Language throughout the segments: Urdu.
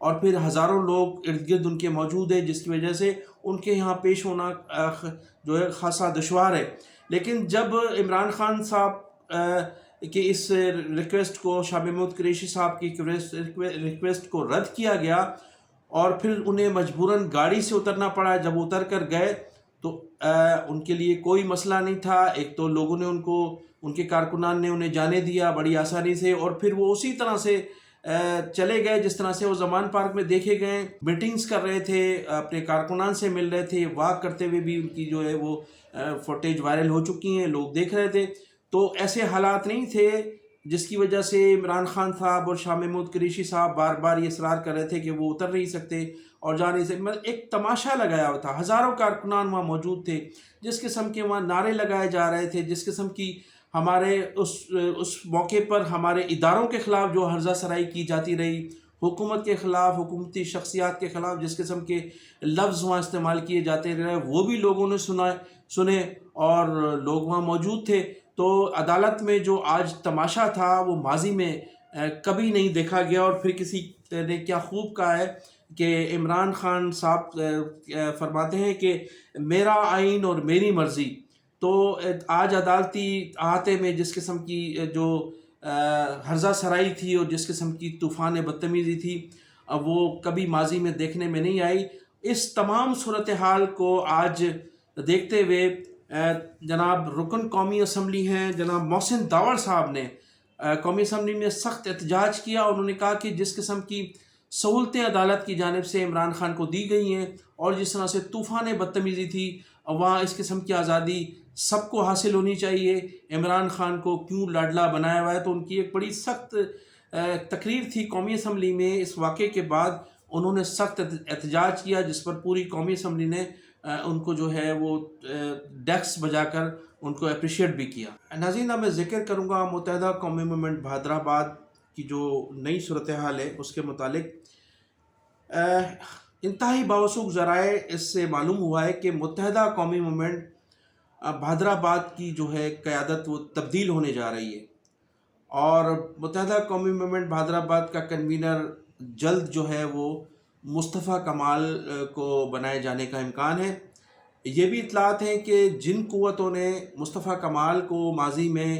اور پھر ہزاروں لوگ ارد گرد ان کے موجود ہیں، جس کی وجہ سے ان کے یہاں پیش ہونا جو ہے خاصا دشوار ہے۔ لیکن جب عمران خان صاحب کہ اس ریکویسٹ کو، شاہ محمود قریشی صاحب کی ریکویسٹ کو رد کیا گیا اور پھر انہیں مجبوراً گاڑی سے اترنا پڑا، جب اتر کر گئے تو ان کے لیے کوئی مسئلہ نہیں تھا۔ ایک تو لوگوں نے ان کے کارکنان نے انہیں جانے دیا بڑی آسانی سے، اور پھر وہ اسی طرح سے چلے گئے جس طرح سے وہ زمان پارک میں دیکھے گئے، میٹنگز کر رہے تھے، اپنے کارکنان سے مل رہے تھے، واک کرتے ہوئے بھی ان کی جو ہے وہ فوٹیج وائرل ہو چکی ہیں، لوگ دیکھ رہے تھے۔ تو ایسے حالات نہیں تھے جس کی وجہ سے عمران خان صاحب اور شاہ محمود قریشی صاحب بار بار یہ اصرار کر رہے تھے کہ وہ اتر نہیں سکتے اور جا نہیں سکتے۔ مطلب ایک تماشا لگایا ہوا تھا، ہزاروں کارکنان وہاں موجود تھے، جس قسم کے وہاں نعرے لگائے جا رہے تھے، جس قسم کی ہمارے اس موقع پر ہمارے اداروں کے خلاف جو ہرزہ سرائی کی جاتی رہی، حکومت کے خلاف، حکومتی شخصیات کے خلاف جس قسم کے لفظ وہاں استعمال کیے جاتے رہے، وہ بھی لوگوں نے سنے اور لوگ وہاں موجود تھے۔ تو عدالت میں جو آج تماشا تھا وہ ماضی میں کبھی نہیں دیکھا گیا۔ اور پھر کسی نے کیا خوب کہا ہے کہ عمران خان صاحب فرماتے ہیں کہ میرا آئین اور میری مرضی۔ تو آج عدالتی احاطے میں جس قسم کی جو ہرزہ سرائی تھی اور جس قسم کی طوفان بدتمیزی تھی، وہ کبھی ماضی میں دیکھنے میں نہیں آئی۔ اس تمام صورتحال کو آج دیکھتے ہوئے جناب رکن قومی اسمبلی ہیں جناب محسن داوڑ صاحب نے قومی اسمبلی میں سخت احتجاج کیا، اور انہوں نے کہا کہ جس قسم کی سہولتیں عدالت کی جانب سے عمران خان کو دی گئی ہیں اور جس طرح سے طوفان بدتمیزی تھی، وہاں اس قسم کی آزادی سب کو حاصل ہونی چاہیے، عمران خان کو کیوں لاڈلا بنایا ہوا ہے۔ تو ان کی ایک بڑی سخت تقریر تھی قومی اسمبلی میں اس واقعے کے بعد، انہوں نے سخت احتجاج کیا جس پر پوری قومی اسمبلی نے ان کو جو ہے وہ ڈیکس بجا کر ان کو اپریشیٹ بھی کیا۔ ناظرین، اب میں ذکر کروں گا متحدہ قومی موومنٹ بھادرآباد کی جو نئی صورتحال ہے اس کے متعلق۔ انتہائی باوثوق ذرائع اس سے معلوم ہوا ہے کہ متحدہ قومی موومنٹ بھادرآباد کی جو ہے قیادت وہ تبدیل ہونے جا رہی ہے، اور متحدہ قومی موومنٹ بھادرآباد کا کنوینر جلد جو ہے وہ مصطفیٰ کمال کو بنائے جانے کا امکان ہے۔ یہ بھی اطلاعات ہیں کہ جن قوتوں نے مصطفیٰ کمال کو ماضی میں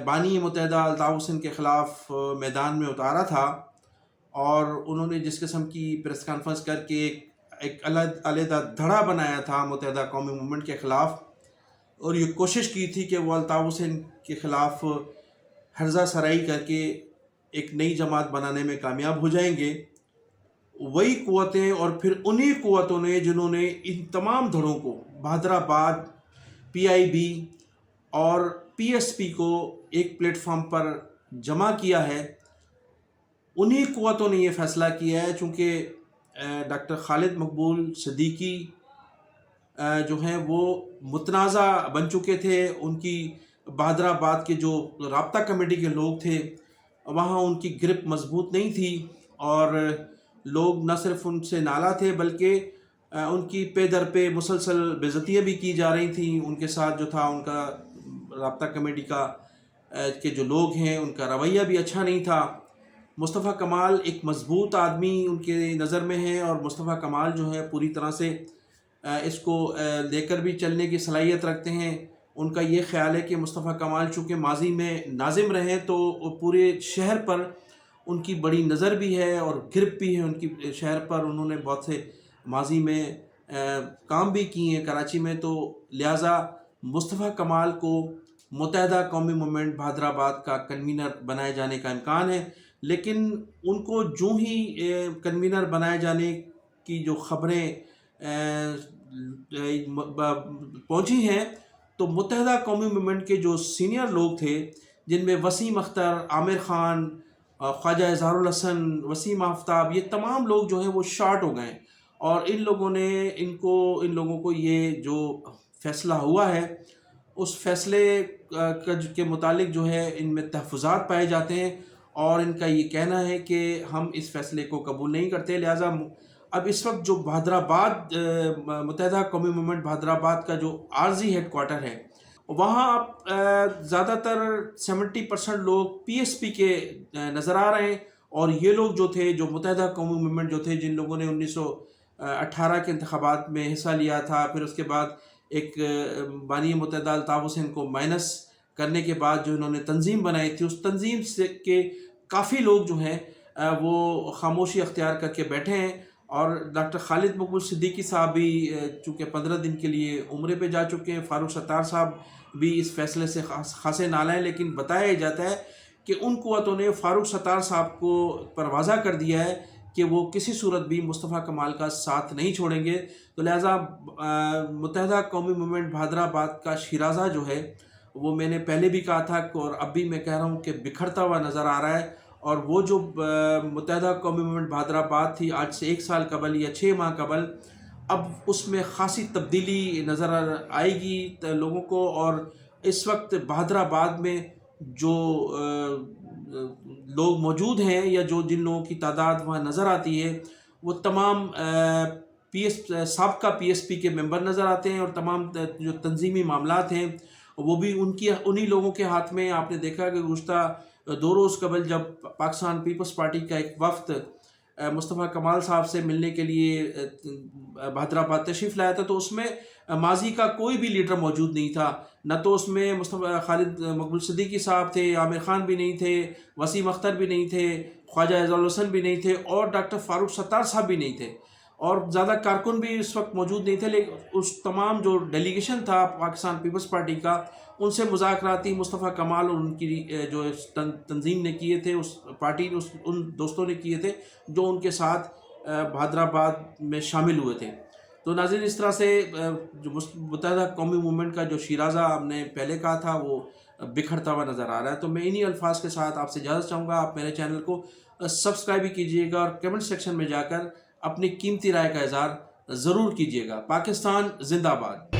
بانی متحدہ الطاف حسین کے خلاف میدان میں اتارا تھا، اور انہوں نے جس قسم کی پریس کانفرنس کر کے ایک علیحدہ دھڑا بنایا تھا متحدہ قومی موومنٹ کے خلاف، اور یہ کوشش کی تھی کہ وہ الطاف حسین کے خلاف ہرزہ سرائی کر کے ایک نئی جماعت بنانے میں کامیاب ہو جائیں گے، وہی قوتیں اور پھر انہی قوتوں نے جنہوں نے ان تمام دھڑوں کو بھادرآباد، پی آئی بی اور پی ایس پی کو ایک پلیٹ فارم پر جمع کیا ہے، انہی قوتوں نے یہ فیصلہ کیا ہے۔ چونکہ ڈاکٹر خالد مقبول صدیقی جو ہیں وہ متنازع بن چکے تھے، ان کی بھادرآباد کے جو رابطہ کمیٹی کے لوگ تھے وہاں ان کی گرپ مضبوط نہیں تھی، اور لوگ نہ صرف ان سے نالاں تھے بلکہ ان کی پے در پہ مسلسل بے عزتیاں بھی کی جا رہی تھیں۔ ان کے ساتھ جو تھا ان کا رابطہ کمیٹی کے جو لوگ ہیں ان کا رویہ بھی اچھا نہیں تھا۔ مصطفیٰ کمال ایک مضبوط آدمی ان کے نظر میں ہے، اور مصطفیٰ کمال جو ہے پوری طرح سے اس کو لے کر بھی چلنے کی صلاحیت رکھتے ہیں۔ ان کا یہ خیال ہے کہ مصطفیٰ کمال چونکہ ماضی میں ناظم رہے تو پورے شہر پر ان کی بڑی نظر بھی ہے اور گرپ بھی ہے ان کی شہر پر، انہوں نے بہت سے ماضی میں کام بھی کیے ہیں کراچی میں، تو لہٰذا مصطفیٰ کمال کو متحدہ قومی موومنٹ بھادرآباد کا کنوینر بنائے جانے کا امکان ہے۔ لیکن ان کو جو ہی کنوینر بنائے جانے کی جو خبریں پہنچی ہیں تو متحدہ قومی موومنٹ کے جو سینئر لوگ تھے، جن میں وسیم اختر، عامر خان، خواجہ اظہار الحسن، وسیم آفتاب، یہ تمام لوگ جو ہیں وہ شارٹ ہو گئے، اور ان لوگوں کو یہ جو فیصلہ ہوا ہے اس فیصلے کے متعلق جو ہے ان میں تحفظات پائے جاتے ہیں، اور ان کا یہ کہنا ہے کہ ہم اس فیصلے کو قبول نہیں کرتے۔ لہٰذا اب اس وقت جو بھادرآباد متحدہ قومی موومنٹ بھادرآباد کا جو عارضی ہیڈ کوارٹر ہے، وہاں اب زیادہ تر 70% لوگ پی ایس پی کے نظر آ رہے ہیں، اور یہ لوگ جو تھے، جو متحدہ قومی موومنٹ جو تھے، جن لوگوں نے 1918 کے انتخابات میں حصہ لیا تھا، پھر اس کے بعد ایک بانی متحدہ الطاف حسین کو مائنس کرنے کے بعد جو انہوں نے تنظیم بنائی تھی، اس تنظیم سے کے کافی لوگ جو ہیں وہ خاموشی اختیار کر کے بیٹھے ہیں. اور ڈاکٹر خالد مقبول صدیقی صاحب بھی چونکہ 15 دن کے لیے عمرے پہ جا چکے ہیں، فاروق ستار صاحب بھی اس فیصلے سے خاصے نالائیں، لیکن بتایا جاتا ہے کہ ان قوتوں نے فاروق ستار صاحب کو پر واضح کر دیا ہے کہ وہ کسی صورت بھی مصطفیٰ کمال کا ساتھ نہیں چھوڑیں گے. تو لہٰذا متحدہ قومی موومنٹ بھادر آباد کا شیرازہ جو ہے وہ میں نے پہلے بھی کہا تھا اور اب بھی میں کہہ رہا ہوں کہ بکھرتا ہوا نظر آ رہا ہے. اور وہ جو متحدہ قومی موومنٹ بھادر آباد تھی آج سے 1 سال قبل یا 6 ماہ قبل، اب اس میں خاصی تبدیلی نظر آئے گی لوگوں کو. اور اس وقت بھادر آباد میں جو لوگ موجود ہیں یا جن لوگوں کی تعداد وہاں نظر آتی ہے، وہ تمام سابقہ پی ایس پی کے ممبر نظر آتے ہیں، اور تمام جو تنظیمی معاملات ہیں وہ بھی انہی لوگوں کے ہاتھ میں. آپ نے دیکھا کہ گزشتہ 2 روز قبل جب پاکستان پیپلز پارٹی کا ایک وفد مصطفیٰ کمال صاحب سے ملنے کے لیے بھادر آباد تشریف لایا تھا، تو اس میں ماضی کا کوئی بھی لیڈر موجود نہیں تھا. نہ تو اس میں مصطفیٰ خالد مقبول صدیقی صاحب تھے، عامر خان بھی نہیں تھے، وسیم اختر بھی نہیں تھے، خواجہ اعزال الحسن بھی نہیں تھے، اور ڈاکٹر فاروق ستار صاحب بھی نہیں تھے، اور زیادہ کارکن بھی اس وقت موجود نہیں تھے. لیکن اس تمام جو ڈیلیگیشن تھا پاکستان پیپلز پارٹی کا، ان سے مذاکراتی مصطفیٰ کمال اور ان کی جو تنظیم نے کیے تھے، اس پارٹی نے ان دوستوں نے کیے تھے جو ان کے ساتھ بھادر آباد میں شامل ہوئے تھے. تو ناظرین، اس طرح سے جو متحدہ قومی موومنٹ کا جو شیرازہ ہم نے پہلے کہا تھا وہ بکھرتا ہوا نظر آ رہا ہے. تو میں انہی الفاظ کے ساتھ آپ سے اجازت چاہوں گا. آپ میرے چینل کو سبسکرائب بھی کیجیے گا، اور کمنٹ سیکشن میں جا کر اپنی قیمتی رائے کا اظہار ضرور کیجیے گا. پاکستان زندہ باد.